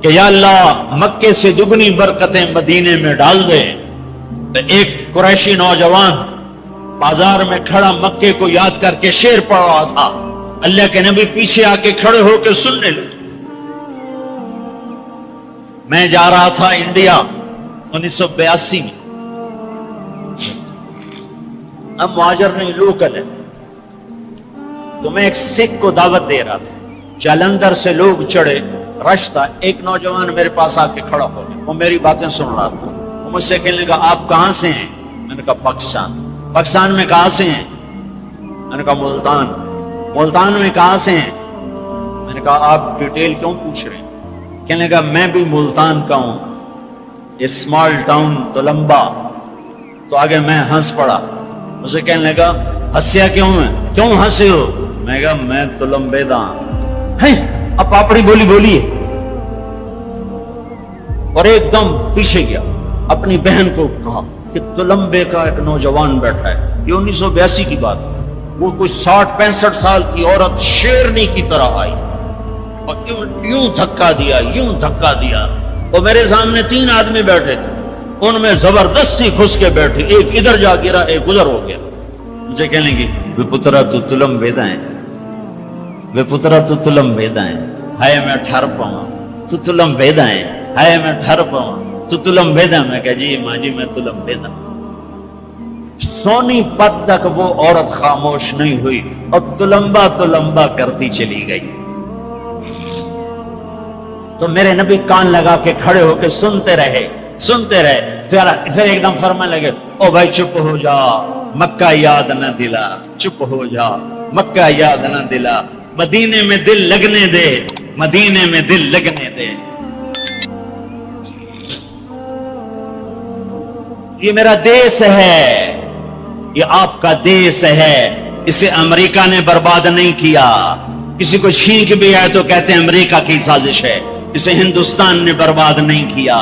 کہ یا اللہ مکے سے دگنی برکتیں مدینے میں ڈال دے۔ ایک قریشی نوجوان بازار میں کھڑا مکے کو یاد کر کے شعر پڑھ رہا تھا، اللہ کے نبی پیچھے آ کے کھڑے ہو کے سننے لگے۔ میں جا رہا تھا انڈیا 1982 میں، ہم مہاجر نہیں لوکل ہے، تو میں ایک سکھ کو دعوت دے رہا تھا، جلندھر سے لوگ چڑھے، رش تھا، ایک نوجوان میرے پاس آ کے کھڑا ہو گیا، وہ میری باتیں سن رہا تھا، وہ مجھ سے کہنے لگا آپ کہاں سے ہیں؟ میں نے کہا پاکستان۔ پاکستان میں کہاں سے ہیں؟ میں نے کہا ملتان۔ ملتان میں کہاں سے ہیں؟ میں نے کہا آپ ڈیٹیل کیوں پوچھ رہے ہیں؟ کہنے لگا میں بھی ملتان کا ہوں، اسمال ٹاؤن تلمبا۔ تو آگے میں ہنس پڑا، اسے کہنے لگا ہنسیا کیوں ہے؟ کیوں ہنسے ہو؟ میں کہا میں تلمبے دا ہوں۔ اب پاپڑی بولی بولی ہے، اور ایک دم پیچھے گیا، اپنی بہن کو کہا کہ تلمبے کا ایک نوجوان بیٹھا ہے، یہ 1982 کی بات ہے، وہ کوئی 60-65 سال کی عورت شیرنی کی طرح آئی اور یوں دھکا دیا، یوں دھکا دیا، اور میرے سامنے 3 آدمی بیٹھے تھے، ان میں زبردستی گھس کے بیٹھے، ایک ادھر جا گرا، ایک ادھر ہو گیا۔ مجھے کہنے لگی وے پترا تو تلمبیدا ہے، وے پترا تو تلمبیدا ہے، ہائے میں ٹھر پاؤں، تو تلمبیدا ہے، ہائے میں ٹھر پاؤں، تو تلمبیدا۔ میں کہا جی ماں جی میں تلمبیدا۔ سونی پت تک وہ عورت خاموش نہیں ہوئی اور تلمبا تلمبا کرتی چلی گئی۔ تو میرے نبی کان لگا کے کھڑے ہو کے سنتے رہے، سنتے رہے، پھر ایک دم فرمانے لگے او بھائی چپ ہو جا، مکہ یاد نہ دلا، چپ ہو جا، مکہ یاد نہ دلا، مدینے میں دل لگنے دے، مدینے میں دل لگنے دے۔ یہ میرا دیس ہے، یہ آپ کا دیس ہے، اسے امریکہ نے برباد نہیں کیا۔ کسی کو چھین کے بھی آئے تو کہتے ہیں امریکہ کی سازش ہے۔ اسے ہندوستان نے برباد نہیں کیا،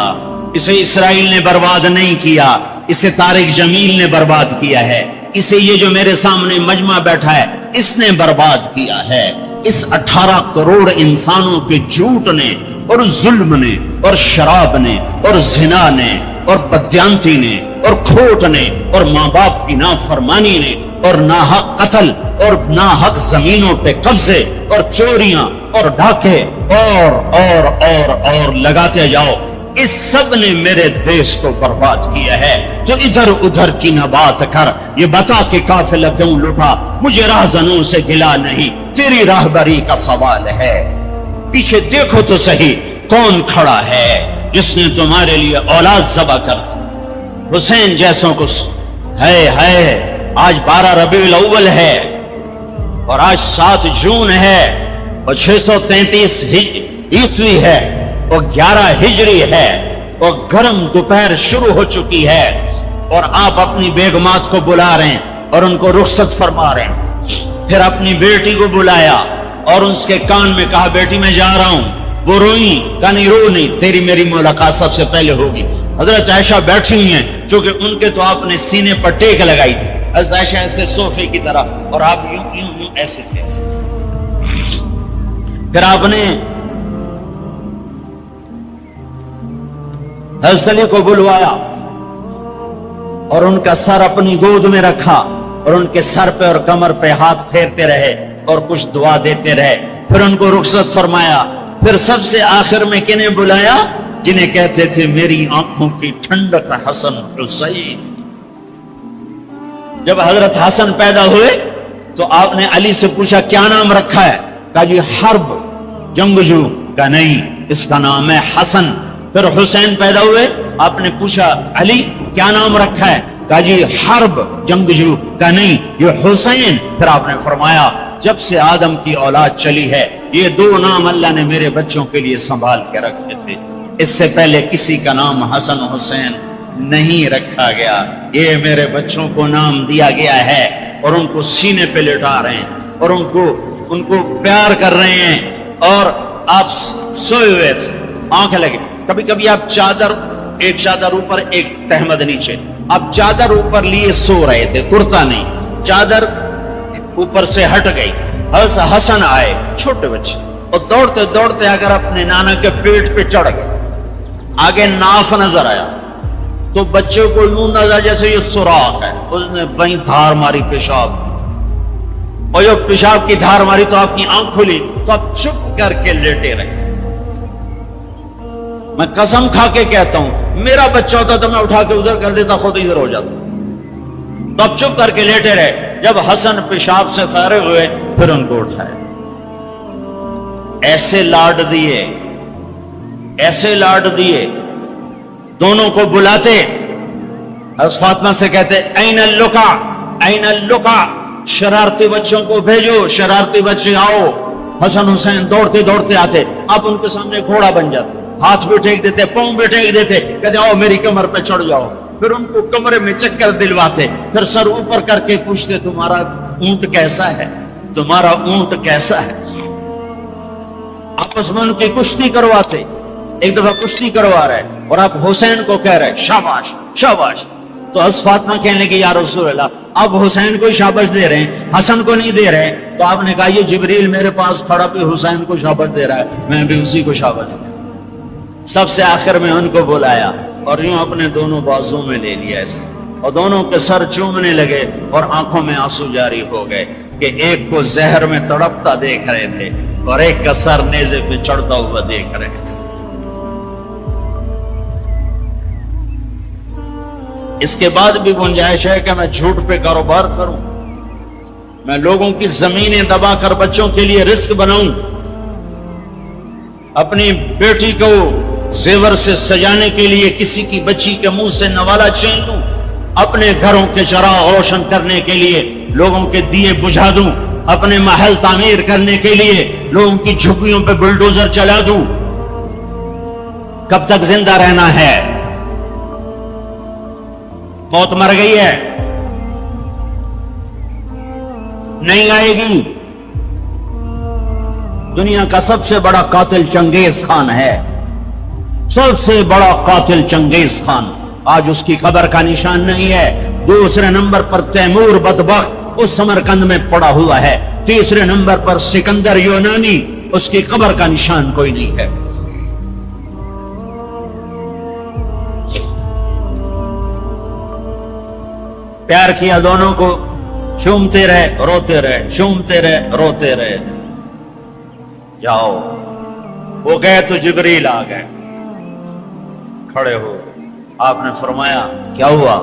اسے اسرائیل نے برباد نہیں کیا، اسے طارق جمیل نے برباد کیا ہے، اسے یہ جو میرے سامنے مجمع بیٹھا ہے اس نے برباد کیا ہے۔ اس 18 کروڑ انسانوں کے جھوٹ نے اور ظلم نے اور شراب نے اور زنا نے اور بدیانتی نے اور کھوٹ نے اور ماں باپ کی نافرمانی نے اور ناحق قتل اور ناحق زمینوں پہ قبضے اور چوریاں اور ڈاکے اور لگاتے جاؤ، اس سب نے میرے دیش کو برباد کیا ہے۔ تو ادھر ادھر کی نہ بات کر، یہ بتا کہ قافلہ کیوں لٹا، مجھے راہزنوں سے گلا نہیں، تیری راہبری کا سوال ہے۔ پیچھے دیکھو تو صحیح کون کھڑا ہے جس نے تمہارے لیے اولاد ذبح کر دی، حسین جیسوں کو ہے۔ آج 12 ربیع الاول ہے اور آج 7 جون ہے اور 633 عیسوی ہے اور 11 ہجری ہے اور گرم دوپہر شروع ہو چکی ہے، اور آپ اپنی بیگمات کو بلا رہے ہیں اور ان کو رخصت فرما رہے ہیں۔ پھر اپنی بیٹی کو بلایا اور اس کے کان میں کہا بیٹی میں جا رہا ہوں، وہ روئی، کہا نہیں رو نہیں، تیری میری ملاقات سب سے پہلے ہوگی۔ حضرت عائشہ بیٹھی ہوئی ہیں، چونکہ ان کے تو آپ نے سینے پر ٹیک لگائی تھی، حضرت عائشہ ایسے صوفے کی طرح اور آپ یوں یوں یوں ایسے تھے، ایسے۔ پھر آپ نے حضرت علی کو بلوایا اور ان کا سر اپنی گود میں رکھا اور ان کے سر پہ اور کمر پہ ہاتھ پھیرتے رہے اور کچھ دعا دیتے رہے۔ پھر ان کو رخصت فرمایا۔ پھر سب سے آخر میں کنہیں بلایا؟ جنہیں کہتے تھے میری آنکھوں کی ٹھنڈک حسن حسین۔ جب حضرت حسن پیدا ہوئے تو آپ نے علی سے پوچھا کیا نام رکھا ہے؟ کہا جی حرب، جنگجو۔ کہا نہیں، اس کا نام ہے حسن۔ پھر حسین پیدا ہوئے، آپ نے پوچھا علی کیا نام رکھا ہے؟ کہا جی حرب، جنگجو۔ کہا نہیں، یہ حسین۔ پھر آپ نے فرمایا جب سے آدم کی اولاد چلی ہے یہ 2 نام اللہ نے میرے بچوں کے لیے سنبھال کے رکھے تھے، اس سے پہلے کسی کا نام حسن حسین نہیں رکھا گیا، یہ میرے بچوں کو نام دیا گیا ہے، اور ان کو سینے پہ لٹا رہے ہیں اور ان کو پیار کر رہے ہیں۔ اور آپ سوئے ہوئے تھے، آنکھ لگے، کبھی کبھی آپ ایک چادر اوپر ایک تہمد نیچے، آپ چادر اوپر لیے سو رہے تھے، کرتا نہیں، چادر اوپر سے ہٹ گئی، حسن آئے، چھوٹے بچے اور دوڑتے دوڑتے اگر اپنے نانا کے پیٹ پہ چڑھ گئے، آگے ناف نظر آیا تو بچے کو یوں نظر جیسے یہ سوراخ ہے، اس نے وہیں دھار ماری پیشاب، اور جو پیشاب کی دھار ماری تو آپ کی آنکھ کھلی تو آپ چپ کر کے لیٹے رہے۔ میں قسم کھا کے کہتا ہوں میرا بچہ ہوتا تو میں اٹھا کے ادھر کر دیتا، خود ادھر ہو جاتا۔ تو اب چپ کر کے لیٹے رہے۔ جب حسن پیشاب سے فارغ ہوئے پھر ان کو اٹھائے، ایسے لاڈ دیے، ایسے لاڈ دیے، دونوں کو بلاتے، حضرت فاطمہ سے کہتے این اللقا این اللقا، شرارتی بچوں کو بھیجو، شرارتی بچے آؤ۔ حسن حسین دوڑتے دوڑتے آتے، اب ان کے سامنے گھوڑا بن جاتے، ہاتھ بھی ٹھیک دیتے، پاؤں بھی ٹھیک دیتے، کہتے آؤ میری کمر پہ چڑھ جاؤ۔ پھر ان کو کمرے میں چکر دلواتے، پھر سر اوپر کر کے پوچھتے تمہارا اونٹ کیسا ہے، تمہارا اونٹ کیسا ہے۔ آپس میں ان کی کشتی کرواتے، ایک دفعہ کشتی کروا رہے اور آپ حسین کو کہہ رہے شاباش شاباش، تو حضرت فاطمہ کہنے لگی یا رسول اللہ اب حسین کو شاباش دے رہے ہیں، حسن کو نہیں دے رہے۔ تو آپ نے کہا یہ جبریل میرے پاس کھڑا بھی حسین کو شاباش دے رہا ہے، میں بھی اسی کو شاباش دے۔ سب سے آخر میں ان کو بلایا اور یوں اپنے دونوں بازوں میں لے لیا ایسے، اور دونوں کے سر چومنے لگے اور آنکھوں میں آنسو جاری ہو گئے کہ ایک کو زہر میں تڑپتا دیکھ رہے تھے اور ایک کا سر نیزے پہ چڑھتا ہوا دیکھ رہے تھے۔ اس کے بعد بھی گنجائش ہے کہ میں جھوٹ پہ کاروبار کروں، میں لوگوں کی زمینیں دبا کر بچوں کے لیے رزق بناؤں، اپنی بیٹی کو زیور سے سجانے کے لیے کسی کی بچی کے منہ سے نوالا چھین لوں، اپنے گھروں کے چراغ روشن کرنے کے لیے لوگوں کے دیے بجھا دوں، اپنے محل تعمیر کرنے کے لیے لوگوں کی جھگیوں پہ بلڈوزر چلا دوں۔ کب تک زندہ رہنا ہے؟ موت مر گئی ہے، نہیں آئے گی۔ دنیا کا سب سے بڑا قاتل چنگیز خان ہے، سب سے بڑا قاتل چنگیز خان، آج اس کی قبر کا نشان نہیں ہے۔ دوسرے نمبر پر تیمور بدبخت اس سمرقند میں پڑا ہوا ہے، تیسرے نمبر پر سکندر یونانی، اس کی قبر کا نشان کوئی نہیں ہے۔ پیار کیا دونوں کو، چومتے رہے روتے رہے، چومتے رہے روتے رہے۔ جاؤ، وہ گئے تو جبریل آ گئے، کھڑے ہو، آپ نے فرمایا کیا ہوا؟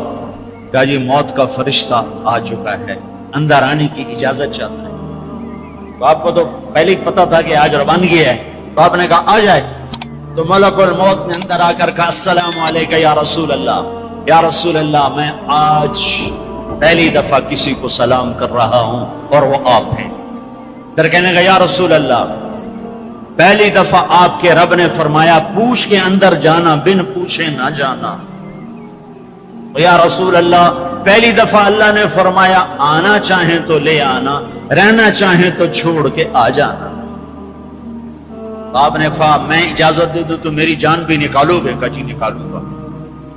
کہا جی موت کا فرشتہ آ چکا ہے، اندر آنے کی اجازت چاہتا ہے۔ تو آپ کو تو پہلے ہی پتا تھا کہ آج روانگی ہے، تو آپ نے کہا آ جائے۔ تو ملک الموت نے اندر آ کر کہا السلام علیکہ یا رسول اللہ، یا رسول اللہ میں آج پہلی دفعہ کسی کو سلام کر رہا ہوں اور وہ آپ ہیں۔ پھر کہنے کا یا رسول اللہ پہلی دفعہ آپ کے رب نے فرمایا پوچھ کے اندر جانا، بن پوچھے نہ جانا۔ یا رسول اللہ پہلی دفعہ اللہ نے فرمایا آنا چاہیں تو لے آنا، رہنا چاہیں تو چھوڑ کے آ جانا۔ تو آپ نے فرمایا میں اجازت دے دوں تو میری جان بھی نکالو گے؟ کہا جی نکالوں گا۔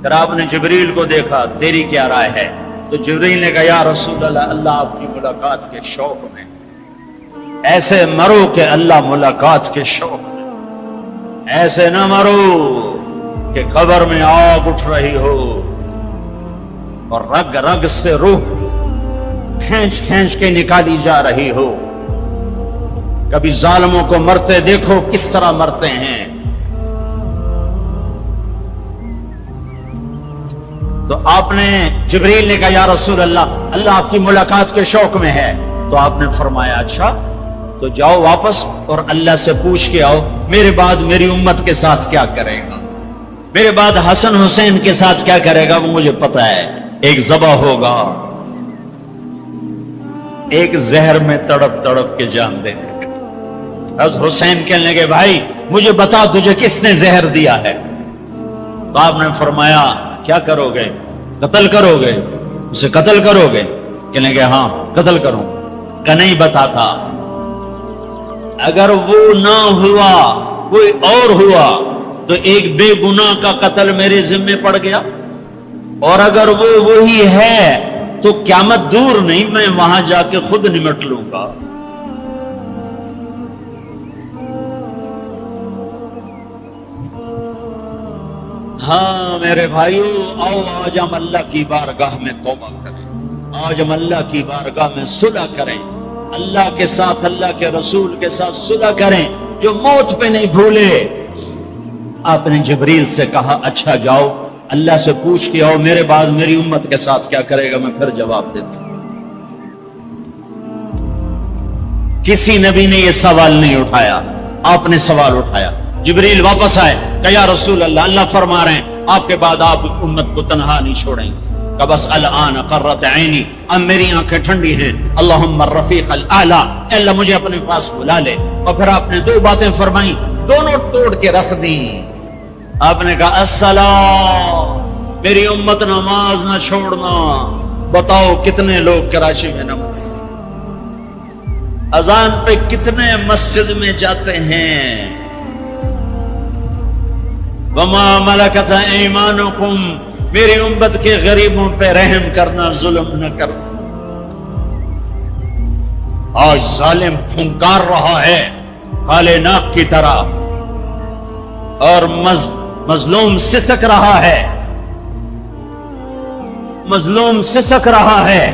پھر آپ نے جبریل کو دیکھا، تیری کیا رائے ہے؟ تو جبریل نے کہا یا رسول اللہ اللہ آپ کی ملاقات کے شوق میں ایسے مرو کہ اللہ ملاقات کے شوق میں، ایسے نہ مرو کہ قبر میں آگ اٹھ رہی ہو اور رگ رگ سے روح کھینچ کھینچ کے نکالی جا رہی ہو۔ کبھی ظالموں کو مرتے دیکھو کس طرح مرتے ہیں۔ تو آپ نے جبریل نے کہا یا رسول اللہ اللہ آپ کی ملاقات کے شوق میں ہے۔ تو آپ نے فرمایا اچھا تو جاؤ واپس اور اللہ سے پوچھ کے آؤ میرے بعد میری امت کے ساتھ کیا کرے گا، میرے بعد حسن حسین کے ساتھ کیا کرے گا وہ مجھے پتا ہے۔ ایک ذبح ہوگا، ایک زہر میں تڑپ تڑپ کے جان دے گا۔ حضرت حسین کہنے لگے بھائی مجھے بتا تجھے کس نے زہر دیا ہے؟ تو آپ نے فرمایا کیا کرو گے؟ قتل کرو گے؟ اسے قتل کرو گے؟ کہنے لگے ہاں قتل کروں۔ کہ نہیں بتاتا، اگر وہ نہ ہوا کوئی اور ہوا تو ایک بے گناہ کا قتل میرے ذمے پڑ گیا، اور اگر وہ وہی ہے تو قیامت دور نہیں، میں وہاں جا کے خود نمٹ لوں گا۔ ہاں میرے بھائیو، آؤ آج ہم اللہ کی بارگاہ میں توبہ کریں، آج ہم اللہ کی بارگاہ میں صلح کریں، اللہ کے ساتھ، اللہ کے رسول کے ساتھ صلح کریں، جو موت پہ نہیں بھولے۔ آپ نے جبریل سے کہا اچھا جاؤ اللہ سے پوچھ کے آؤ میرے بعد میری امت کے ساتھ کیا کرے گا، میں پھر جواب دیتا ہوں۔ کسی نبی نے یہ سوال نہیں اٹھایا، آپ نے سوال اٹھایا۔ جبریل واپس آئے کہ یا رسول اللہ، اللہ فرما رہے ہیں آپ کے بعد آپ امت کو تنہا نہیں چھوڑیں گے۔ کہ بس الان قرۃ عینی، اب میری آنکھیں ٹھنڈی ہیں، اللہم الرفیق الاعلی، اے اللہ مجھے اپنے پاس بلا لے۔ اور پھر آپ نے دو باتیں فرمائیں، دونوں توڑ کے رکھ دیں۔ آپ نے کہا الصلاۃ، میری امت نماز نہ چھوڑنا۔ بتاؤ کتنے لوگ کراچی میں نماز، اذان پہ کتنے مسجد میں جاتے ہیں؟ وما ملکت ایمانکم، میری امت کے غریبوں پہ رحم کرنا، ظلم نہ کرنا۔ آج ظالم پھنکار رہا ہے کالے ناک کی طرح، اور مظلوم سسک رہا ہے، مظلوم سسک رہا ہے۔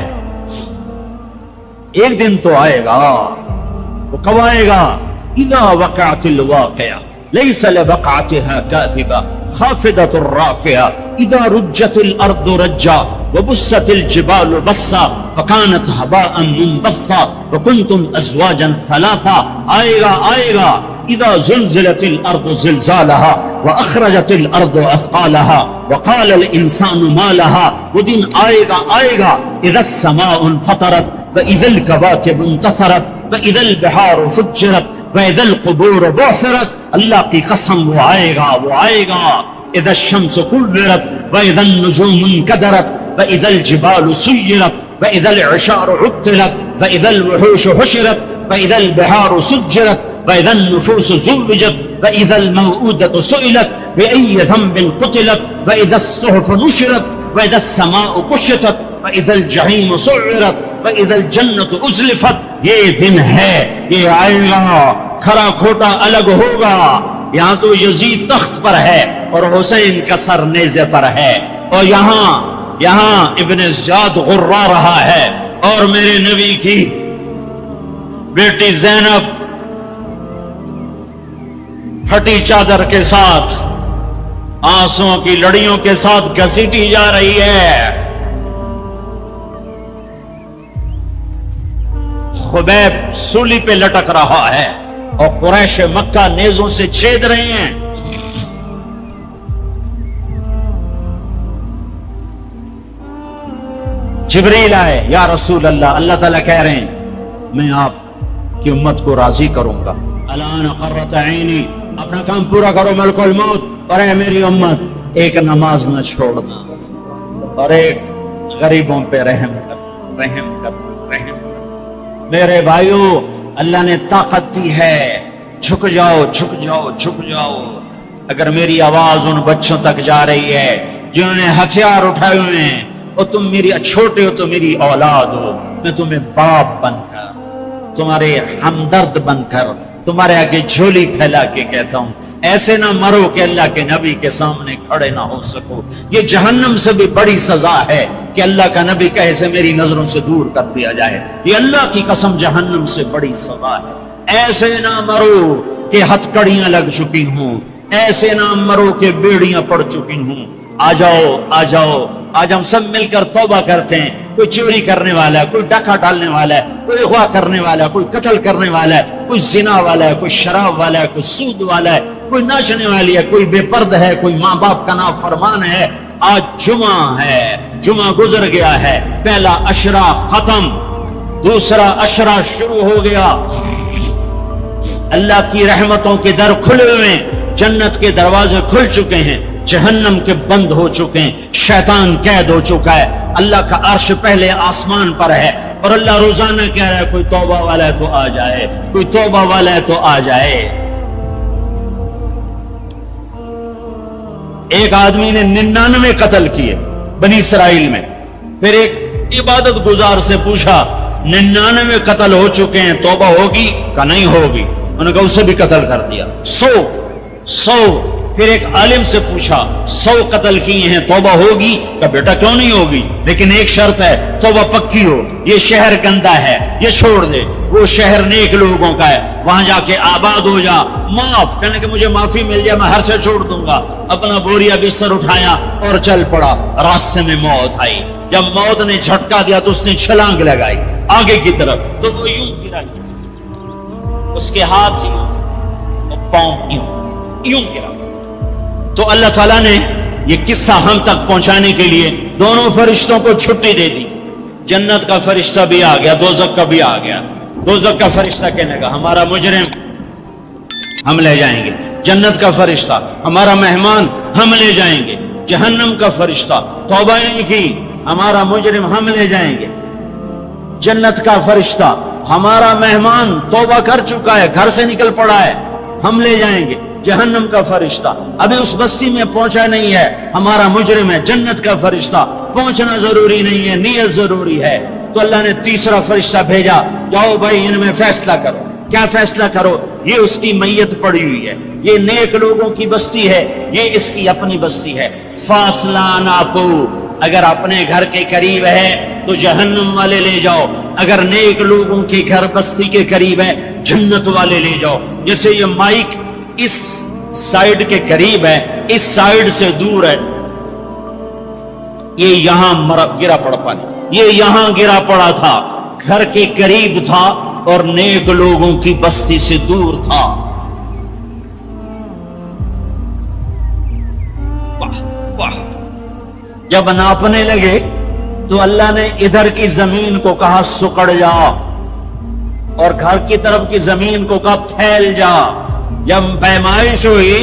ایک دن تو آئے گا، وہ کب آئے گا؟ اذا وقعت الواقعہ ليس لوقعتها كاذبة خافضة رافعة إذا رجت الأرض رجا وبست الجبال بسا فكانت هباء منبثا وكنتم أزواجا ثلاثا۔ آئے گا إذا زلزلت الأرض زلزالها وأخرجت الأرض أثقالها وقال الإنسان ما لها۔ وہ دن آئے گا إذا السماء انفطرت وإذا الكواكب انتثرت وإذا البحار فجرت وإذا القبور بعثرت۔ اللہ کی قسم وہ آئے گا۔ اذا الشمس كورت وإذا النجوم انكدرت وإذا الجبال سيرت وإذا العشار عطلت وإذا الوحوش حشرت وإذا البحار سجرت وإذا النفوس زوجت وإذا الموءودة سئلت بأي ذنب قتلت وإذا الصحف نشرت وإذا السماء كشطت وإذا الجحيم سعرت وإذا الجنة أزلفت۔ یہ دن ہے، یہ آئے گا، کھرا کھوٹا الگ ہوگا۔ یہاں تو یزید تخت پر ہے اور حسین کا سر نیزے پر ہے، اور یہاں ابن زیاد غرا رہا ہے، اور میرے نبی کی بیٹی زینب پھٹی چادر کے ساتھ، آنسوؤں کی لڑیوں کے ساتھ گھسیٹی جا رہی ہے۔ خبیب سولی پہ لٹک رہا ہے اور قریش مکہ نیزوں سے چھید رہے ہیں۔ جبریل آئے، یا رسول اللہ، اللہ تعالیٰ کہہ رہے ہیں میں آپ کی امت کو راضی کروں گا۔ الان قرۃ عینی، اپنا کام پورا کرو ملک الموت، اور اے میری امت ایک نماز نہ چھوڑنا، اور ایک غریبوں پہ رحم کر۔ میرے بھائیو، اللہ نے طاقت دی ہے، جھک جاؤ۔ اگر میری آواز ان بچوں تک جا رہی ہے جنہوں نے ہتھیار اٹھائے ہوئے ہیں، اور تم میری چھوٹے ہو تو میری اولاد ہو، میں تمہیں باپ بن کر، تمہارے ہمدرد بن کر، تمہارے آگے جھولی پھیلا کے کہتا ہوں ایسے نہ مرو کہ اللہ کے نبی کے سامنے کھڑے نہ ہو سکو۔ یہ جہنم سے بھی بڑی سزا ہے کہ اللہ کا نبی کہے سے میری نظروں سے دور کر دیا جائے۔ یہ اللہ کی قسم جہنم سے بڑی سزا ہے۔ ایسے نہ مرو کہ ہتھکڑیاں لگ چکی ہوں، ایسے نہ مرو کہ بیڑیاں پڑ چکی ہوں۔ آ جاؤ، آج ہم سب مل کر توبہ کرتے ہیں۔ کوئی چوری کرنے والا ہے، کوئی ڈاکہ ڈالنے والا ہے، کوئی اغوا کرنے والا ہے، کوئی قتل کرنے والا ہے، کوئی زنا والا ہے، کوئی شراب والا ہے، کوئی سود والا ہے، کوئی ناچنے والی ہے، کوئی بے پرد ہے، کوئی ماں باپ کا نافرمان ہے۔ آج جمعہ ہے، جمعہ گزر گیا ہے، پہلا عشرہ ختم، دوسرا عشرہ شروع ہو گیا۔ اللہ کی رحمتوں کے در کھلے ہوئے ہیں، جنت کے دروازے کھل چکے ہیں، جہنم کے بند ہو چکے ہیں، شیطان قید ہو چکا ہے، اللہ کا عرش پہلے آسمان پر ہے، اور اللہ روزانہ کہہ رہا ہے کوئی توبہ والا ہے تو آ جائے، کوئی توبہ والا ہے تو آ جائے۔ ایک آدمی نے 99 قتل کیے بنی اسرائیل میں، پھر ایک عبادت گزار سے پوچھا 99 قتل ہو چکے ہیں، توبہ ہوگی؟ کہ نہیں ہوگی۔ انہوں نے کہا اسے بھی قتل کر دیا۔ 100 پھر ایک عالم سے پوچھا 100 قتل کیے ہیں توبہ ہوگی؟ کہ بیٹا کیوں نہیں ہوگی، لیکن ایک شرط ہے توبہ پکی ہو، یہ شہر گندا ہے یہ چھوڑ دے، وہ شہر نیک لوگوں کا ہے وہاں جا کے آباد ہو جا، معاف کہنے کہ مجھے معافی مل جائے میں ہر سے چھوڑ دوں گا۔ اپنا بوریا بستر اٹھایا اور چل پڑا، راستے میں موت آئی، جب موت نے جھٹکا دیا تو اس نے چھلانگ لگائی آگے کی طرف، تو وہ یوں گرا، اس کے ہاتھ یوں اور پاؤں یوں گرا۔ تو اللہ تعالیٰ نے یہ قصہ ہم تک پہنچانے کے لیے دونوں فرشتوں کو چھٹی دے دی، جنت کا فرشتہ بھی آ گیا، دوزخ کا بھی آ گیا۔ دوزخ کا فرشتہ کہنے کا ہمارا مجرم ہم لے جائیں گے، جنت کا فرشتہ ہمارا مہمان ہم لے جائیں گے، جہنم کا فرشتہ توبہ نہیں کی ہمارا مجرم ہم لے جائیں گے، جنت کا فرشتہ ہمارا مہمان توبہ کر چکا ہے گھر سے نکل پڑا ہے ہم لے جائیں گے، جہنم کا فرشتہ ابھی اس بستی میں پہنچا نہیں ہے ہمارا مجرم ہے، جنت کا فرشتہ پہنچنا ضروری نہیں ہے نیت ضروری ہے۔ تو اللہ نے تیسرا فرشتہ بھیجا، جاؤ بھائی ان میں فیصلہ کرو۔ کیا فیصلہ کرو؟ یہ اس کی میت پڑی ہوئی ہے، یہ نیک لوگوں کی بستی ہے، یہ اس کی اپنی بستی ہے، فاصلہ ناپو، اگر اپنے گھر کے قریب ہے تو جہنم والے لے جاؤ، اگر نیک لوگوں کے گھر بستی کے قریب ہے جنت والے لے جاؤ۔ جیسے یہ مائک اس سائیڈ کے قریب ہے، اس سائیڈ سے دور ہے، یہ یہاں گرا پڑا پانی، یہ یہاں گرا پڑا تھا، گھر کے قریب تھا اور نیک لوگوں کی بستی سے دور تھا۔ واہ واہ، جب ناپنے لگے تو اللہ نے ادھر کی زمین کو کہا سکڑ جا، اور گھر کی طرف کی زمین کو کہا پھیل جا۔ جب پیمائش ہوئی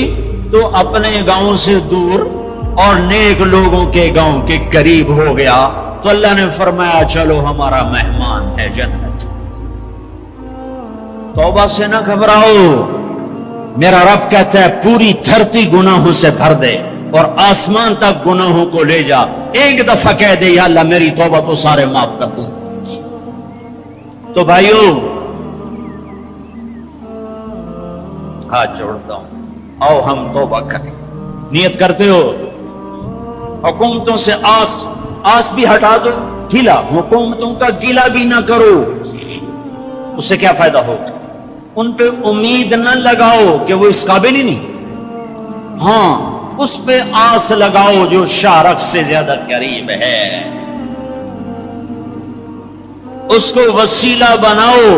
تو اپنے گاؤں سے دور اور نیک لوگوں کے گاؤں کے قریب ہو گیا، تو اللہ نے فرمایا چلو ہمارا مہمان ہے جنت۔ توبہ سے نہ گھبراؤ، میرا رب کہتا ہے پوری دھرتی گناہوں سے بھر دے اور آسمان تک گناہوں کو لے جا، ایک دفعہ کہہ دے یا اللہ میری توبہ تو سارے معاف کر دوں۔ تو بھائیو ہاتھ جوڑتا ہوں، آؤ ہم توبہ کریں، نیت کرتے ہو حکومتوں سے آس بھی ہٹا دو، گیلا حکومتوں کا گیلا بھی نہ کرو، اس سے کیا فائدہ ہوگا؟ ان پہ امید نہ لگاؤ کہ وہ اس قابل ہی نہیں، ہاں اس پہ آس لگاؤ جو شارک سے زیادہ قریب ہے، اس کو وسیلہ بناؤ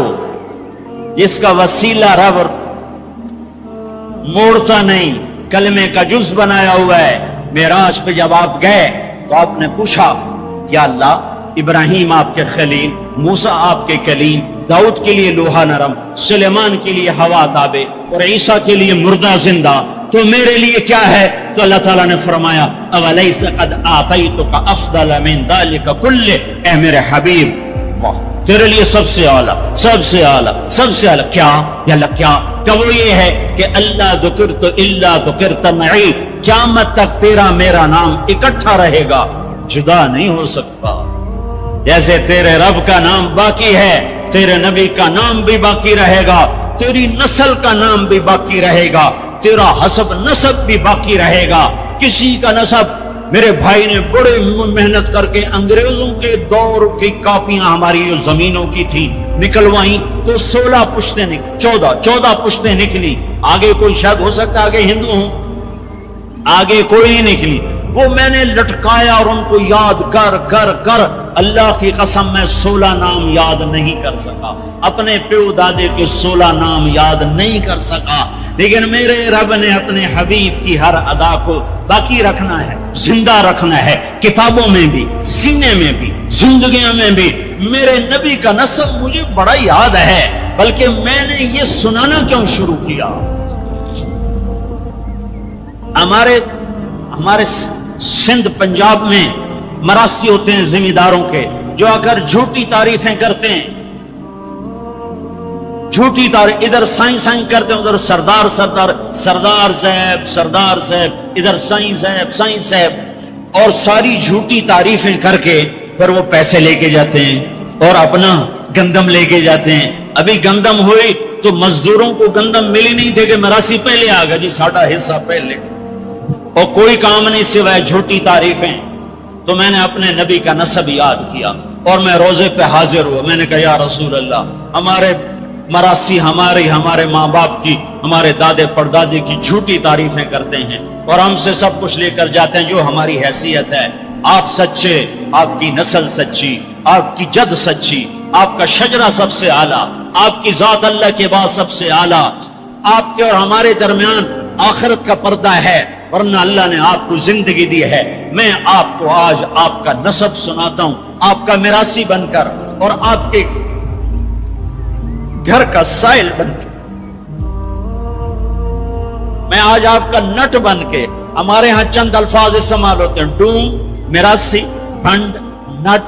جس کا وسیلہ رب موڑتا نہیں، کلمے کا جز بنایا ہوا ہے۔ معراج پہ جب آپ گئے تو آپ نے پوچھا یا اللہ ابراہیم آپ کے خلیل، موسیٰ آپ کے کلیم، داؤد کے لیے لوہا نرم، سلیمان کے لیے ہوا تابع اور عیسیٰ کے لیے مردہ زندہ، تو میرے لیے کیا ہے؟ تو اللہ تعالیٰ نے فرمایا اولیس قد آتیتک افضل من ذلک کلہ، اے میرے حبیب واہ تیرے لیے سب سے اعلیٰ سب سے اعلیٰ سب سے اعلیٰ کیا؟ یا اللہ کیا؟ کہ وہ یہ ہے کہ اللہ ذکرت الا ذکرت معی، قیامت تک تیرا میرا نام اکٹھا رہے گا، جدا نہیں ہو سکتا۔ جیسے تیرے رب کا نام باقی ہے، تیرے نبی کا نام بھی باقی رہے گا، تیری نسل کا نام بھی باقی رہے گا، تیرا حسب نسب بھی باقی رہے گا۔ کسی کا نسب، میرے بھائی نے بڑے محنت کر کے انگریزوں کے دور کی کاپیاں ہماری جو زمینوں کی تھی نکلوائیں تو 16 پشتیں 14 پشتیں نکلی، آگے کوئی شاید ہو سکتا آگے ہندو ہوں، آگے کوئی نہیں نکلی، وہ میں نے لٹکایا اور ان کو یاد کر کر کر اللہ کی قسم میں 16 نام یاد نہیں کر سکا، اپنے پیو دادے کے 16 نام یاد نہیں کر سکا، لیکن میرے رب نے اپنے حبیب کی ہر ادا کو باقی رکھنا ہے، زندہ رکھنا ہے، کتابوں میں بھی، سینے میں بھی، زندگیوں میں بھی۔ میرے نبی کا نسب مجھے بڑا یاد ہے، بلکہ میں نے یہ سنانا کیوں شروع کیا؟ ہمارے سندھ پنجاب میں مراسی ہوتے ہیں زمینداروں کے، جو آ کر جھوٹی تعریفیں کرتے ہیں، جھوٹی تعریف، ادھر سائیں سائیں کرتے ہیں، ادھر سردار صاحب، ادھر سائیں صاحب، اور ساری جھوٹی تعریفیں کر کے پھر وہ پیسے لے کے جاتے ہیں اور اپنا گندم لے کے جاتے ہیں۔ ابھی گندم ہوئی تو مزدوروں کو گندم ملی نہیں تھے کہ مراسی پہلے آ گیا جی، ساڑھا حصہ پہلے، اور کوئی کام نہیں سوائے جھوٹی تعریفیں. تو میں نے اپنے نبی کا نسب یاد کیا اور میں روزے پہ حاضر ہوا. میں نے کہا یا رسول اللہ، ہمارے مراسی ہمارے ماں باپ کی، ہمارے دادے پردادے کی جھوٹی تعریفیں کرتے ہیں اور ہم سے سب کچھ لے کر جاتے ہیں جو ہماری حیثیت ہے. آپ سچے، آپ کی نسل سچی، آپ کی جد سچی، آپ کا شجرہ سب سے اعلیٰ، آپ کی ذات اللہ کے بعد سب سے اعلیٰ. آپ کے اور ہمارے درمیان آخرت کا پردہ ہے، ورنہ اللہ نے آپ کو زندگی دی ہے. میں آپ کو آج آپ کا نسب سناتا ہوں، آپ کا میراثی بن کر اور آپ کے گھر کا سائل بن کے. میں آج آپ کا نٹ بن کے، ہمارے ہاں چند الفاظ استعمال ہوتے ہیں: ڈوم، میراثی، بھنڈ، نٹ،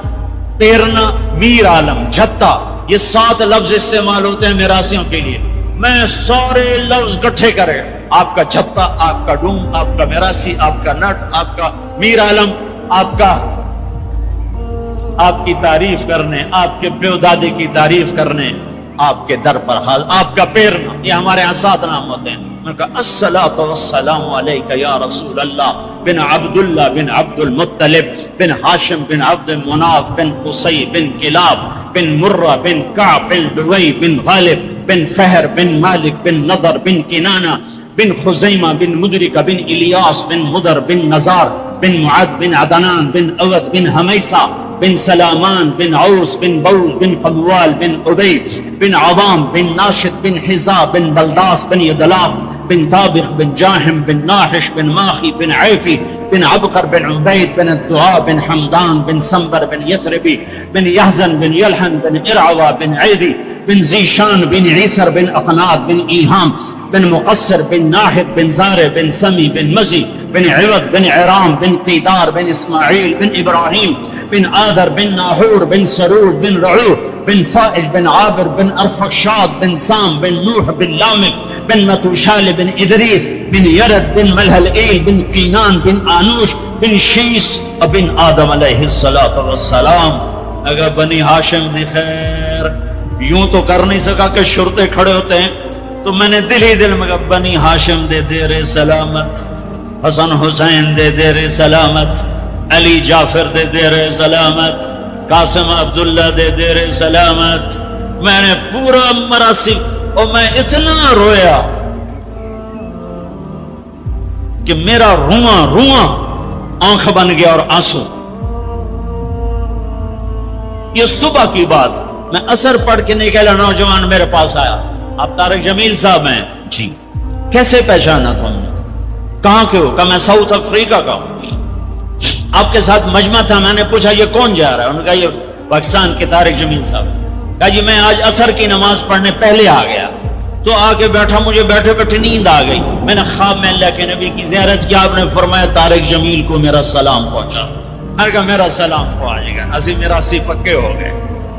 پیرنا، میر عالم، جھتا. یہ 7 لفظ استعمال ہوتے ہیں میراثیوں کے لیے. میں سارے لفظ اکٹھے کرے، آپ کا جھتا، آپ کا ڈوم، آپ کا میراثی، آپ کا نٹ، آپ کا میر عالم، آپ کی تعریف کرنے، آپ کے پیو دادے کی تعریف کرنے آپ کے در پر حال. آپ کا پیرنا، یہ ہمارے یہاں 7 نام ہوتے ہیں. میں کہا الصلاۃ والسلام علیک یا رسول اللہ بن عبداللہ بن عبد المطلب بن ہاشم بن عبد مناف بن قصی بن کلاب بن مرہ بن کعب بن لؤی بن غالب بن فہر بن مالک بن نضر بن کنانہ بن خزیمہ بن مدرکہ بن الیاس بن مدر بن نزار بن معد بن عدنان بن اود بن حمیسہ بن سلامان بن عوس بن بول بن قبوال بن عبی بن عوام بن ناشد بن حزا بن بلداس بن یدلاف بن طابخ بن جاہم بن ناحش بن ماخی بن عیفی بن عبقر بن عبید بن الدعاء بن حمدان بن سنبر بن یثربی بن یحزن بن یلحن بن ارعوہ بن عیدی بن زیشان بن عیسر بن اقناد بن ایہام بن مقصر بن ناحد بن زارع بن سمی بن مزی بن عوض بن عرام بن قیدار بن اسماعیل بن ابراہیم بن آذر بن ناحور بن سرور بن رعو بن فائج بن عابر بن ارفخشاد بن سام بن نوح بن لامک بن متوشال بن ادریس بن یرد بن ملہلئیل بن قینان بن آنوش بن شیس بن آدم علیہ السلام. اگر بنی ہاشم دی خیر یوں تو کر نہیں سکا کہ شرطے کھڑے ہوتے ہیں، تو میں نے دل ہی دل میں کہا بنی ہاشم دے دیر سلامت، حسن حسین دے دیر سلامت، علی جعفر دے دیر سلامت، قاسم عبداللہ دے دیر سلامت. میں نے پورا مراسی اور میں اتنا رویا کہ میرا رواں آنکھ بن گیا اور آنسو. یہ صبح کی بات، میں اثر پڑھ کے نکلا، نوجوان میرے پاس آیا. آپ طارق جمیل صاحب ہیں؟ جی. کیسے پہچانا تم نے؟ کہاں کے ہو؟ کہ میں ساؤتھ افریقہ کا ہوں. آپ کے ساتھ مجمع تھا. میں نے پوچھا یہ کون جا رہا ہے؟ انہوں نے کہا یہ پاکستان کے طارق جمیل صاحب. کہا جی میں آج عصر کی نماز پڑھنے پہلے آ گیا تو آ کے بیٹھا، مجھے بیٹھے بیٹھے نیند آ گئی. میں نے خواب میں اللہ کے نبی کی زیارت کی. آپ نے فرمایا طارق جمیل کو میرا سلام پہنچا. میں نے کہا میرا سلام پہنچے گا. اسی میراثی پکے ہو گئے.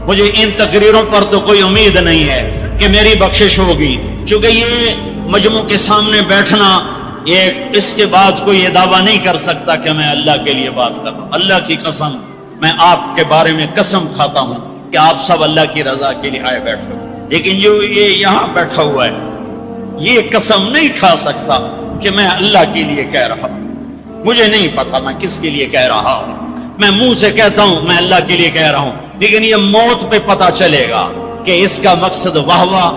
مجھے ان تقریروں پر تو کوئی امید نہیں ہے کہ میری بخشش ہوگی، چونکہ یہ مجموع کے سامنے بیٹھنا، یہ اس کے بعد کوئی یہ دعویٰ نہیں کر سکتا کہ میں اللہ کے لیے بات کر رہا ہوں. اللہ کی قسم، میں آپ کے بارے میں قسم کھاتا ہوں کہ آپ سب اللہ کی رضا کے لیے آئے بیٹھے. لیکن جو یہ یہاں بیٹھا ہوا ہے یہ قسم نہیں کھا سکتا کہ میں اللہ کے لیے کہہ رہا ہوں. مجھے نہیں پتا میں کس کے لیے کہہ رہا ہوں. میں منہ سے کہتا ہوں میں اللہ کے لیے کہہ رہا ہوں، لیکن یہ موت پہ پتا چلے گا کہ اس کا مقصد واہ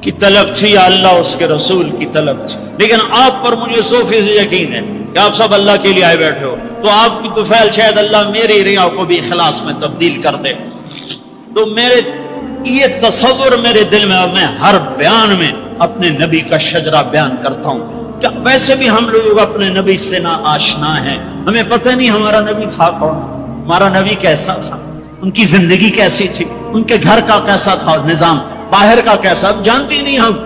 کی طلب تھی یا اللہ اس کے رسول کی طلب تھی. لیکن آپ پر مجھے 100% یقین ہے کہ آپ سب اللہ کے لیے آئے بیٹھے ہو. تو آپ کی طفیل شاید اللہ میری ریا کو بھی اخلاص میں تبدیل کر دے. تو میرے یہ تصور میرے دل میں، اور میں ہر بیان میں اپنے نبی کا شجرہ بیان کرتا ہوں. کیا ویسے بھی ہم لوگ اپنے نبی سے نا آشنا ہیں، ہمیں پتہ نہیں ہمارا نبی تھا کون، ہمارا نبی کیسا تھا، ان کی زندگی کیسی تھی، ان کے گھر کا کیسا تھا نظام، باہر کا کیسا، جانتے نہیں ہم.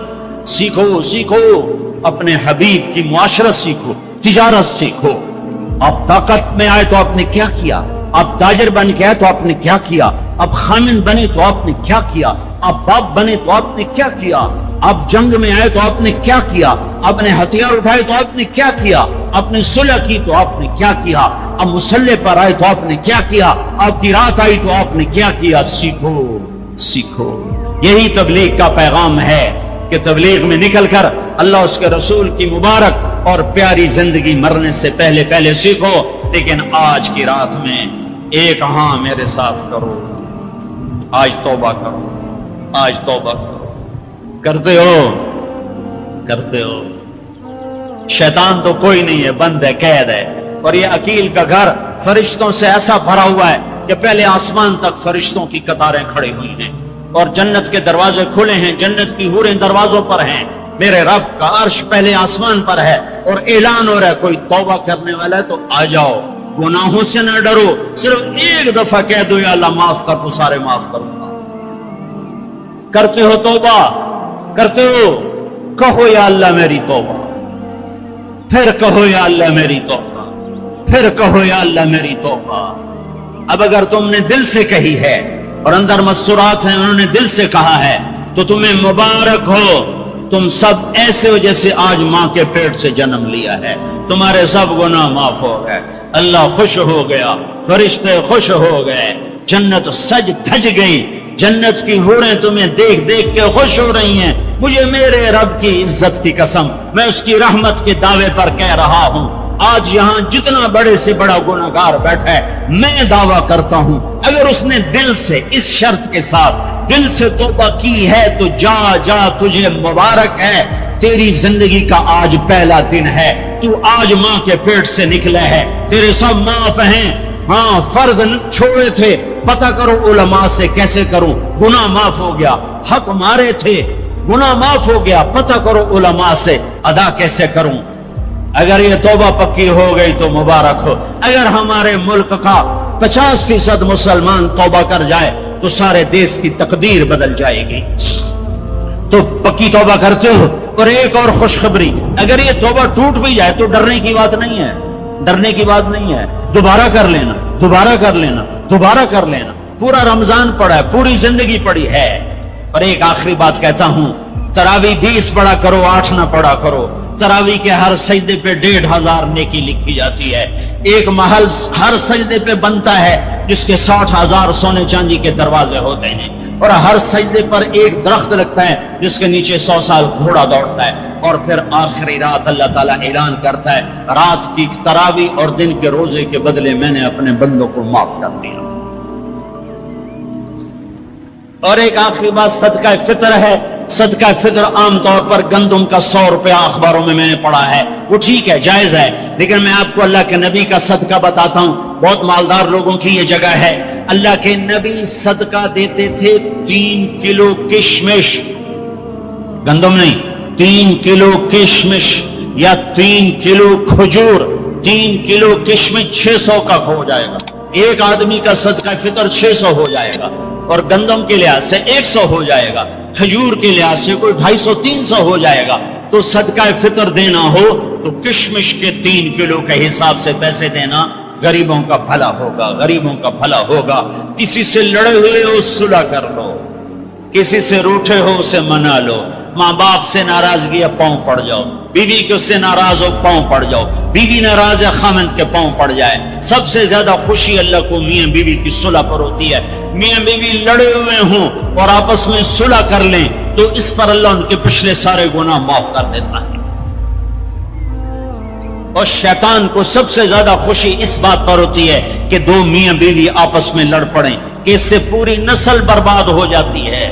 سیکھو اپنے حبیب کی معاشرت سیکھو، تجارت سیکھو. آپ طاقت میں آئے تو آپ نے کیا کیا، آپ تاجر بن کے آئے تو آپ نے کیا کیا، آپ خامن بنے تو آپ نے کیا کیا، آپ باپ بنے تو آپ نے کیا کیا، آپ جنگ میں آئے تو آپ نے کیا کیا، آپ نے ہتھیار اٹھائے تو آپ نے کیا کیا، آپ نے صلح کی تو آپ نے کیا کیا، آپ مسلح پر آئے تو آپ نے کیا کیا، آپ کی رات آئی تو آپ نے کیا کیا. سیکھو. یہی تبلیغ کا پیغام ہے. کہ تبلیغ میں نکل کر اللہ اس کے رسول کی مبارک اور پیاری زندگی مرنے سے پہلے پہلے سیکھو، لیکن آج کی رات میں ایک ہاں میرے ساتھ کرو، آج توبہ کرو، آج توبہ کرو۔ کرتے ہو؟ کرتے ہو؟ شیطان تو کوئی نہیں ہے، بند ہے، قید ہے، اور یہ عقیل کا گھر فرشتوں سے ایسا بھرا ہوا ہے کہ پہلے آسمان تک فرشتوں کی قطاریں کھڑی ہوئی ہیں، اور جنت کے دروازے کھلے ہیں، جنت کی حوریں دروازوں پر ہیں، میرے رب کا عرش پہلے آسمان پر ہے، اور اعلان ہو رہا ہے کوئی توبہ کرنے والا ہے تو آ جاؤ، گناہوں سے نہ ڈرو، صرف ایک دفعہ کہہ دو یا اللہ معاف کر، تو سارے معاف کروں گا۔ کرتے ہو توبہ؟ کرتے ہو؟ کہو یا اللہ میری توبہ، پھر کہو یا اللہ میری توبہ، پھر کہو یا اللہ میری توبہ۔ اب اگر تم نے دل سے کہی ہے اور اندر مسورات ہیں، انہوں نے دل سے کہا ہے، تو تمہیں مبارک ہو، تم سب ایسے ہو جیسے آج ماں کے پیٹ سے جنم لیا ہے، تمہارے سب گناہ معاف ہو گئے، اللہ خوش ہو گیا، فرشتے خوش ہو گئے، جنت سج دھج گئی، جنت کی حوریں تمہیں دیکھ دیکھ کے خوش ہو رہی ہیں۔ مجھے میرے رب کی عزت کی قسم، میں اس کی رحمت کے دعوے پر کہہ رہا ہوں، آج یہاں جتنا بڑے سے بڑا گناہگار بیٹھا ہے، میں دعویٰ کرتا ہوں اگر اس نے دل سے اس شرط کے ساتھ دل سے توبہ کی ہے تو جا جا، تجھے مبارک ہے، تیری زندگی کا آج پہلا دن ہے، تو آج ماں کے پیٹ سے نکلے ہے، تیرے سب معاف ہیں۔ ہاں فرض چھوڑے تھے، پتہ کرو علماء سے کیسے کروں، گناہ معاف ہو گیا، حق مارے تھے، گناہ معاف ہو گیا، پتہ کرو علماء سے ادا کیسے کروں۔ اگر یہ توبہ پکی ہو گئی تو مبارک ہو۔ اگر ہمارے ملک کا 50% مسلمان توبہ کر جائے تو سارے دیش کی تقدیر بدل جائے گی۔ تو پکی توبہ کرتے ہو؟ اور ایک اور خوشخبری، اگر یہ توبہ ٹوٹ بھی جائے تو ڈرنے کی بات نہیں ہے، ڈرنے کی بات نہیں ہے، دوبارہ کر لینا، دوبارہ کر لینا، دوبارہ کر لینا، پورا رمضان پڑا ہے، پوری زندگی پڑی ہے۔ اور ایک آخری بات کہتا ہوں، تراویح 20 پڑھا کرو، 8 نہ پڑھا کرو۔ تراویح کے ہر سجدے پہ 1500 نیکی لکھی جاتی ہے، ایک محل ہر سجدے پہ بنتا ہے جس کے 60,000 سونے چاندی کے دروازے ہوتے ہیں، اور ہر سجدے پر ایک درخت لگتا ہے جس کے نیچے 100 سال گھوڑا دوڑتا ہے، اور پھر آخری رات اللہ تعالیٰ اعلان کرتا ہے رات کی تراویح اور دن کے روزے کے بدلے میں نے اپنے بندوں کو معاف کر دیا۔ اور ایک آخری بات صدقہ فطر ہے۔ صدقہ فطر عام طور پر گندم کا 100 روپیہ اخباروں میں نے پڑھا ہے، وہ ٹھیک ہے، جائز ہے، لیکن میں آپ کو اللہ کے نبی کا صدقہ بتاتا ہوں، بہت مالدار لوگوں کی یہ جگہ ہے۔ اللہ کے نبی صدقہ دیتے تھے 3 کلو کشمش، گندم نہیں، 3 کلو کشمش یا 3 کلو کھجور، 3 کلو کشمش 600 کا ہو جائے گا، ایک آدمی کا صدقہ فطر 600 ہو جائے گا، اور گندم کے لحاظ سے 100 ہو جائے گا، کھجور کے لحاظ سے کوئی 250-300 ہو جائے گا۔ تو صدقہ فطر دینا ہو تو کشمش کے 3 کلو کے حساب سے پیسے دینا، غریبوں کا بھلا ہوگا، غریبوں کا بھلا ہوگا۔ کسی سے لڑے ہوئے ہو صلح کر لو، کسی سے روٹھے ہو اسے منا لو، ماں باپ سے ناراضگی ہے پاؤں پڑ جاؤ، بیوی کے سے ناراض ہو پاؤں پڑ جاؤ، بیوی ناراض ہے خامند کے پاؤں پڑ جائے۔ سب سے زیادہ خوشی اللہ کو میاں بیوی کی صلح پر ہوتی ہے۔ میاں بیوی لڑے ہوئے ہوں اور آپس میں صلح کر لیں تو اس پر اللہ ان کے پچھلے سارے گناہ معاف کر دیتا ہے۔ اور شیطان کو سب سے زیادہ خوشی اس بات پر ہوتی ہے کہ 2 میاں بیوی آپس میں لڑ پڑیں، کہ اس سے پوری نسل برباد ہو جاتی ہے۔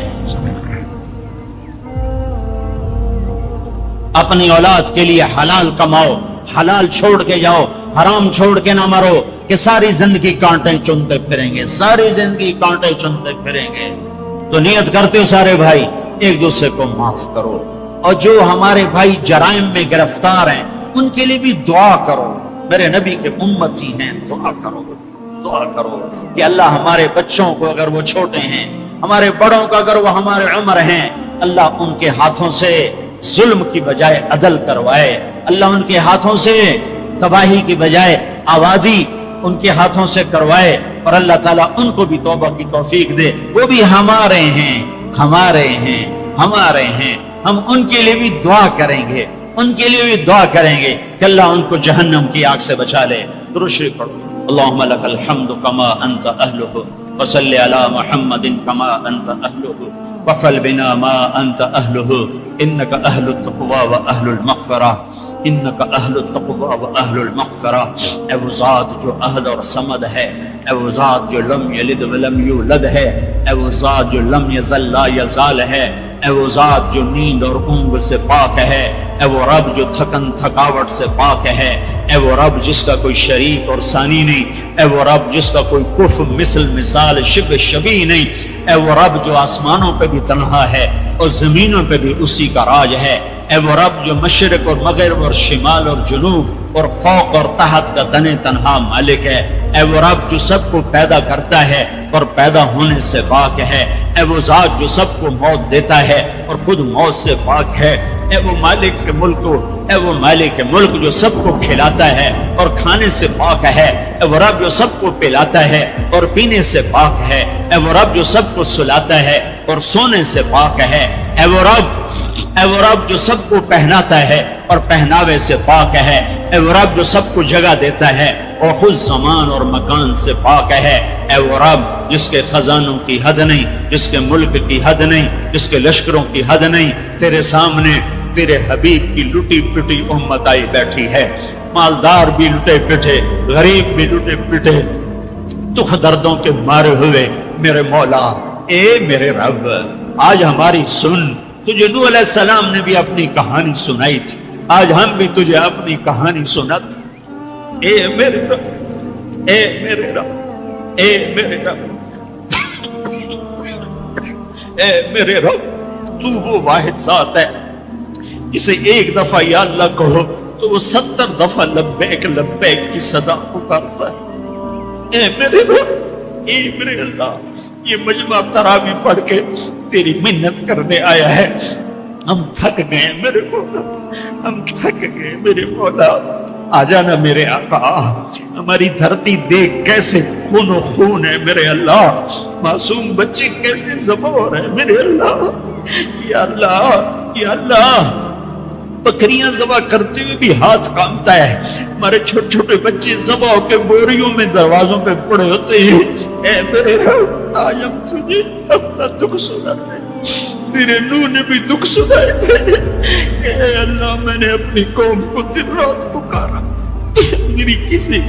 اپنی اولاد کے لیے حلال کماؤ، حلال چھوڑ کے جاؤ، حرام چھوڑ کے نہ مرو کہ ساری زندگی کانٹے چنتے پھریں گے، ساری زندگی کانٹے چنتے پھریں گے۔ تو نیت کرتے ہو سارے بھائی ایک دوسرے کو معاف کرو، اور جو ہمارے بھائی جرائم میں گرفتار ہیں ان کے لیے بھی دعا کرو، میرے نبی کے امتی ہیں، دعا کرو، دعا کرو کہ اللہ ہمارے بچوں کو اگر وہ چھوٹے ہیں، ہمارے بڑوں کو اگر وہ ہمارے عمر ہیں، اللہ ان کے ہاتھوں سے ظلم کی بجائے عدل کروائے، اللہ ان کے ہاتھوں سے تباہی کی بجائے آبادی ان کے ہاتھوں سے کروائے، اور اللہ تعالیٰ ان کو بھی توبہ کی توفیق دے۔ وہ بھی ہمارے ہیں، ہمارے ہیں، ہمارے ہیں، ہم ان کے لیے بھی دعا کریں گے، ان کے لیے بھی دعا کریں گے کہ اللہ ان کو جہنم کی آگ سے بچا لے۔ درود شریف پڑھو۔ اللہم لک الحمد کما انت اہلہ فصلی علی محمد کما انت اہلہ وفل بنا ما انت اہلہ انک اہل التقوی و اہل المغفرہ انک اہل التقوی و اہل المغفرہ۔ اے وہ ذات جو احد اور صمد ہے، اے وہ ذات جو لم یلد ولم یولد ہے، اے وہ ذات جو لم یزل لا یزال ہے، اے وہ ذات جو نیند اور اونگ سے پاک ہے، اے وہ رب جو تھکن تھکاوٹ سے پاک ہے، اے وہ رب جس کا کوئی شریک اور ثانی نہیں، اے وہ رب جس کا کوئی کف مثل مثال شبہ شبیہ نہیں، اے وہ رب جو آسمانوں پہ بھی تنہا ہے اور زمینوں پہ بھی اسی کا راج ہے، اے وہ رب جو مشرق اور مغرب اور شمال اور جنوب اور فوق اور تحت کا تن تنہا مالک ہے، اے وہ رب جو سب کو پیدا کرتا ہے اور پیدا ہونے سے پاک ہے، اے وہ ذات جو سب کو موت دیتا ہے اور خود موت سے پاک ہے، اے وہ مالک کے ملک اے وہ مالک ملک جو سب کو کھلاتا ہے اور کھانے سے پاک ہے، اے وہ رب جو سب کو پلاتا ہے اور پینے سے پاک ہے، اے وہ رب جو سب کو سلاتا ہے اور سونے سے پاک ہے، اے وہ رب جو سب کو پہناتا ہے اور پہناوے سے پاک ہے، اے وہ رب جو سب کو جگہ دیتا ہے اور خود زمان اور مکان سے پاک ہے، اے وہ رب جس کے خزانوں کی حد نہیں، جس کے ملک کی حد نہیں، جس کے لشکروں کی حد نہیں، تیرے سامنے تیرے حبیب کی لٹی پٹی امت آئی بیٹھی ہے، مالدار بھی لٹے پٹے، غریب بھی لٹے پٹے، دکھ دردوں کے مارے ہوئے میرے مولا، اے میرے رب آج ہماری سن۔ تجھے نوح علیہ السلام نے بھی اپنی کہانی سنائی تھی، آج ہم بھی تجھے اپنی کہانی سناتے۔ اے میرے رب، اے میرے رب، اے میرے رب، اے میرے رب، تو وہ واحد ذات ہے جسے ایک دفعہ یا اللہ کہو تو وہ 70 دفعہ لبیک لبیک کی صدا پکارتا ہے۔ اے میرے رب، اے میرے اللہ، یہ مجمع تراویح پڑھ کے تیری منت کرنے آیا ہے، ہم تھک گئے میرے مولا، ہم تھک گئے میرے مولا، آ جانا میرے آقا، ہماری دھرتی دیکھ کیسے خون و خون ہے میرے اللہ، معصوم بچے کیسے ذبح ہو رہے ہیں میرے اللہ، یا اللہ، یا اللہ، بکریاں ذبح کرتے ہوئے بھی ہاتھ کامتا ہے، ہمارے چھوٹے چھوٹے بچے ذبح ہو کے بوریوں میں دروازوں پہ پڑے ہوتے ہیں۔ اے میرے رب، آج ہم تجھے اپنا دکھ سناتے ہیں، تیرے نوح نے بھی دکھ سنائے تھے۔ اے اللہ، میں نے اپنی قوم کو دن رات پکارا، میری کسی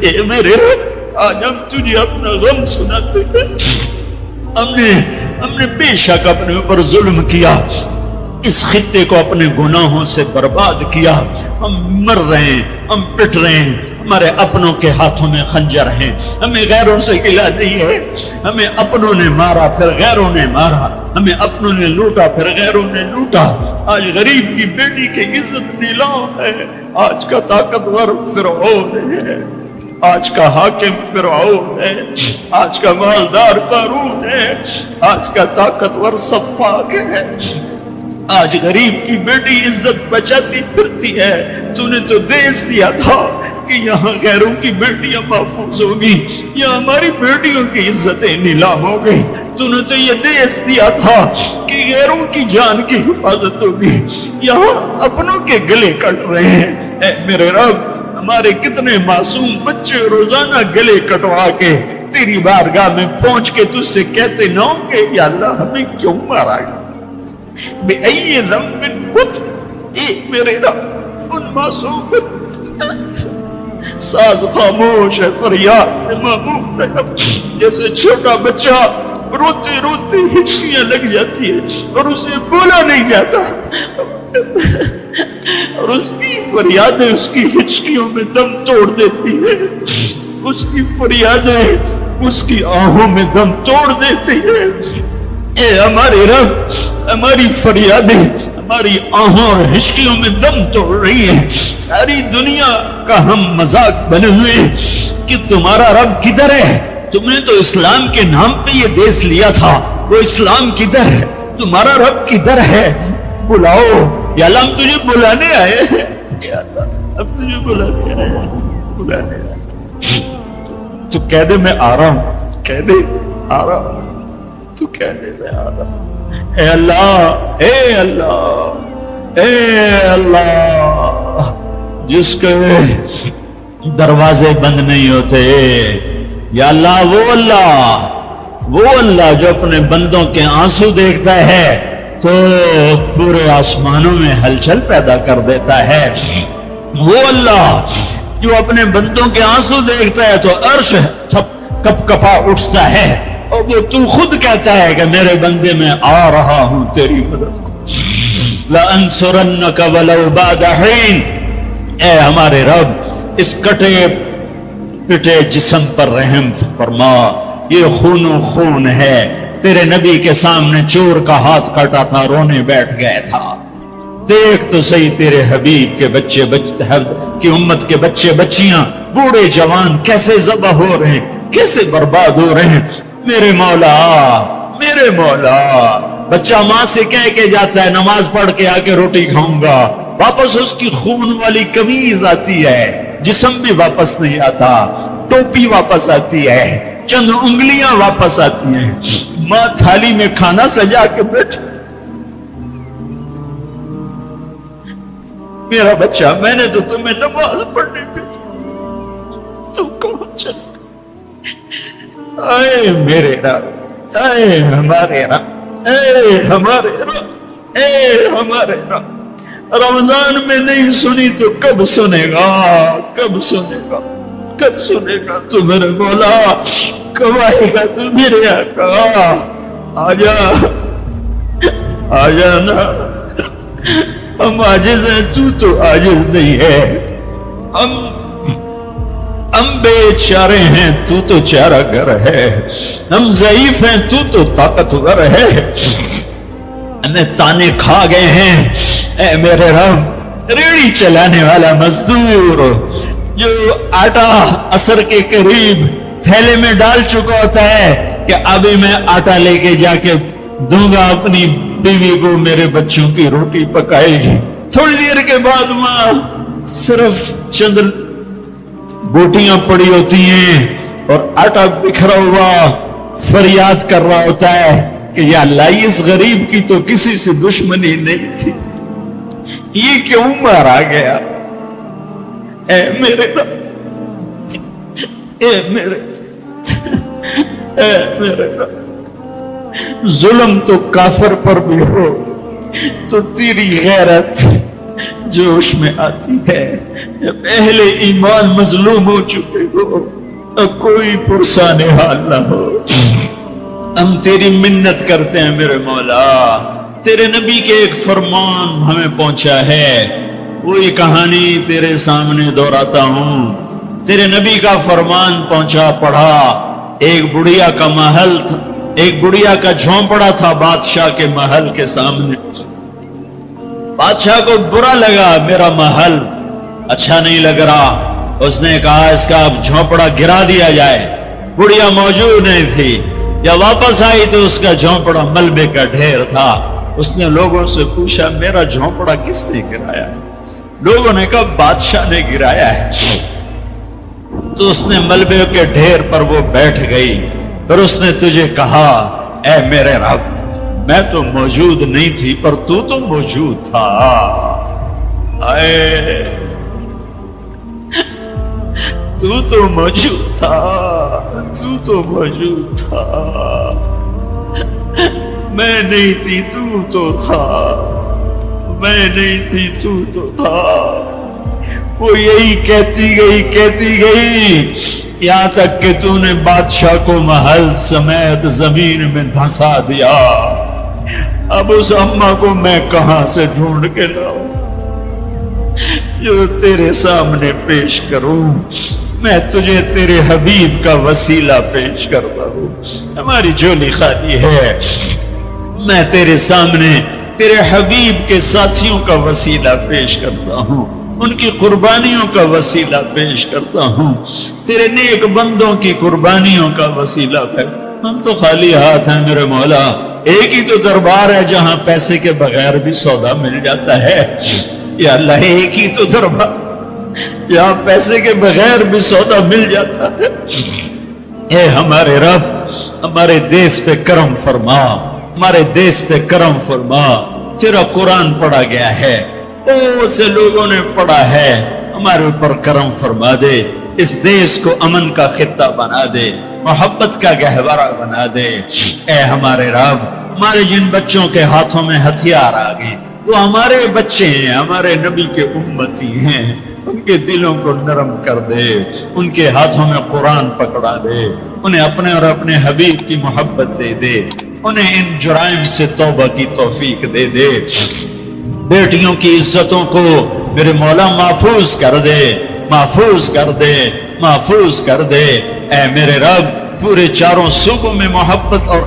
اے میرے رب، آج ہم تجھے اپنا غم سناتے ہیں۔ ہم نے بے شک اپنے اوپر ظلم کیا، اس خطے کو اپنے گناہوں سے برباد کیا، ہم مر رہے ہیں، ہم پٹ رہے ہیں، ہمارے اپنوں کے ہاتھوں میں خنجر ہیں، ہمیں غیروں سے گلہ نہیں ہے، ہمیں اپنوں نے مارا پھر غیروں نے مارا، ہمیں اپنوں نے لوٹا پھر غیروں نے لوٹا، آج غریب کی بیٹی کی عزت نیلام ہے، آج کا طاقتور فرعون ہے، آج کا حاکم فرعون ہے، آج کا مالدار قارون ہے، آج کا طاقتور صفاق ہے، آج غریب کی بیٹی عزت بچاتی پھرتی ہے۔ تو نے تو دیس دیا تھا کہ یہاں غیروں کی بیٹیاں محفوظ ہوگی، یہاں ہماری بیٹیوں کی عزتیں نیلام ہو گئی۔ تو نے تو یہ دیس دیا تھا کہ غیروں کی جان کی حفاظت ہوگی، یہاں اپنوں کے گلے کٹ رہے ہیں۔ اے میرے رب، ہمارے کتنے معصوم بچے روزانہ گلے کٹوا کے تیری بارگاہ میں پہنچ کے تجھ سے کہتے نہ ہوں گے یا اللہ ہمیں کیوں مارا گیا، بے ای ذنب قتل۔ اے میرے رب، ان معصوم ساز خاموش ہے، فریاد سے معمول ہے، جیسے چھوٹا بچہ روتے روتے ہچکیاں لگ جاتی ہے اور اسے بولا نہیں جاتا، اور اس کی فریادیں اس کی ہچکیوں میں دم توڑ دیتی ہے، اس کی فریادیں اس کی آہوں میں دم توڑ دیتی ہے۔ اے ہمارے رب، ہماری فریادیں ہماری آہوں اور ہچکیوں میں دم توڑ رہی ہیں، ساری دنیا کا ہم مذاق بنے ہوئے کہ تمہارا رب کدھر ہے؟ تم نے تو اسلام کے نام پہ یہ دیس لیا تھا، وہ اسلام کدھر ہے؟ تمہارا رب کدھر ہے؟ بلاؤ یا اللہ، ہم تجھے بلانے آئے ہیں، یا اللہ ہم تجھے بلانے آئے ہیں، بلانے آئے۔ تو کہہ دے میں آ رہا ہوں، کہہ دے آ رہا ہوں، تو کہہ دے میں آ رہا ہوں۔ اے اللہ، اے اللہ، اے اللہ، جس کے دروازے بند نہیں ہوتے، یا اللہ وہ اللہ جو اپنے بندوں کے آنسو دیکھتا ہے تو پورے آسمانوں میں ہلچل پیدا کر دیتا ہے. وہ اللہ جو اپنے بندوں کے آنسو دیکھتا ہے تو عرش کپ کپا اٹھتا ہے. اور وہ تو خود کہتا ہے کہ میرے بندے میں آ رہا ہوں تیری مدد کو. لَأَنصُرَنَّكَ وَلَوْ بَعْدَ حِينٍ. اے ہمارے رب اس کٹے پٹے جسم پر رحم فرما. یہ خون و خون ہے. تیرے نبی کے سامنے چور کا ہاتھ کٹا تھا, رونے بیٹھ گئے تھا. دیکھ تو صحیح تیرے حبیب کے بچے کی امت کے بچے بچیاں بوڑھے جوان کیسے ذبح ہو رہے ہیں, کیسے برباد ہو رہے ہیں. میرے مولا, میرے مولا, بچہ ماں سے کہہ کے جاتا ہے نماز پڑھ کے آ کے روٹی کھاؤں گا, واپس اس کی خون والی قمیض آتی ہے, جسم بھی واپس نہیں آتا, ٹوپی واپس آتی ہے, چند انگلیاں واپس آتی ہیں. ماں تھالی میں کھانا سجا کے بیٹھی, میرا بچہ میں نے تو تمہیں نماز پڑھنے بھیجا, تم کہاں چلے؟ اے میرے رب, اے ہمارے رب, اے ہمارے رب, اے ہمارے رب, رمضان میں نہیں سنی تو کب سنے گا, کب سنے گا, کب سنے گا؟ تو میرے مولا کب آئے گا تو میرے آقا؟ آجا, آجا نا. ہم عاجز ہیں, تو عاجز نہیں ہے. ہم بے چارے ہیں, تو چارہ گر ہے. ہم ضعیف ہیں, تو طاقتور ہے. ہمیں تانے کھا گئے ہیں. اے میرے رب, ریڑھی چلانے والا مزدور جو آٹا عصر کے قریب تھیلے میں ڈال چکا ہوتا ہے کہ ابھی میں آٹا لے کے جا کے دوں گا اپنی بیوی کو, میرے بچوں کی روٹی پکائے گی. تھوڑی دیر کے بعد ماں صرف چند بوٹیاں پڑی ہوتی ہیں اور آٹا بکھرا ہوا فریاد کر رہا ہوتا ہے کہ یا اللہ اس غریب کی تو کسی سے دشمنی نہیں تھی, یہ کیوں مارا گیا؟ اے میرے رب, اے میرے, اے میرے رب, ظلم تو کافر پر بھی ہو تو تیری غیرت جوش میں آتی ہے. جب اہل ایمان مظلوم ہو چکے ہو تو کوئی پرسان حال نہ ہو. ہم تیری منت کرتے ہیں میرے مولا. تیرے نبی کے ایک فرمان ہمیں پہنچا ہے, وہی کہانی تیرے سامنے دہراتا ہوں. تیرے نبی کا فرمان پہنچا, پڑھا. ایک بڑھیا کا محل تھا, ایک بڑھیا کا جھونپڑا تھا بادشاہ کے محل کے سامنے. بادشاہ کو برا لگا, میرا محل اچھا نہیں لگ رہا. اس نے کہا اس کا اب جھونپڑا گرا دیا جائے. بڑھیا موجود نہیں تھی, جب واپس آئی تو اس کا جھونپڑا ملبے کا ڈھیر تھا. اس نے لوگوں سے پوچھا میرا جھونپڑا کس نے گرایا؟ لوگوں نے کہا بادشاہ نے گرایا ہے. تو اس نے ملبے کے ڈھیر پر وہ بیٹھ گئی. پھر اس نے تجھے کہا اے میرے رب, میں تو موجود نہیں تھی پر تو موجود تھا. اے تو موجود تھا, تو موجود تھا. میں نہیں تھی تو تھا, میں نہیں تھی تو تھا. وہ یہی کہتی گئی یہاں تک کہ تو نے بادشاہ کو محل سمیت زمین میں دھسا دیا. اب اس اماں کو میں کہاں سے ڈھونڈ کے لاؤں جو تیرے سامنے پیش کروں؟ میں تجھے تیرے حبیب کا وسیلہ پیش کرتا ہوں. ہماری جھولی خالی ہے, میں تیرے سامنے تیرے حبیب کے ساتھیوں کا وسیلہ پیش کرتا ہوں, ان کی قربانیوں کا وسیلہ پیش کرتا ہوں, تیرے نیک بندوں کی قربانیوں کا وسیلہ پیش. ہم تو خالی ہاتھ ہیں میرے مولا. ایک ہی تو دربار ہے جہاں پیسے کے بغیر بھی سودا مل جاتا ہے. یا اللہ, ایک ہی تو دربار جہاں پیسے کے بغیر بھی سودا مل جاتا ہے. اے ہمارے رب, ہمارے دیس پہ کرم فرما, ہمارے دیس پہ کرم فرما. تیرا قرآن پڑھا گیا ہے, بہت سے لوگوں نے پڑھا ہے, ہمارے اوپر کرم فرما دے. اس دیس کو امن کا خطہ بنا دے. محبت کا گہوارہ بنا دے۔ اے ہمارے رب، ہمارے جن بچوں کے ہاتھوں میں ہتھیار آ گئے وہ ہمارے بچے ہیں، ہمارے نبی کے امتی ہیں، ان کے دلوں کو نرم کر دے، ان کے ہاتھوں میں قرآن پکڑا دے، انہیں اپنے اور اپنے حبیب کی محبت دے دے، انہیں ان جرائم سے توبہ کی توفیق دے دے۔ بیٹیوں کی عزتوں کو میرے مولا محفوظ کر دے، محفوظ کر دے، محفوظ کر دے۔ اے میرے رب، پورے چاروں صوبوں میں محبت اور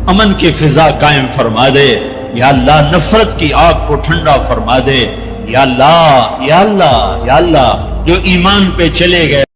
امن کی فضا قائم فرما دے۔ یا اللہ، نفرت کی آگ کو ٹھنڈا فرما دے۔ یا اللہ، یا اللہ، یا اللہ، جو ایمان پہ چلے گئے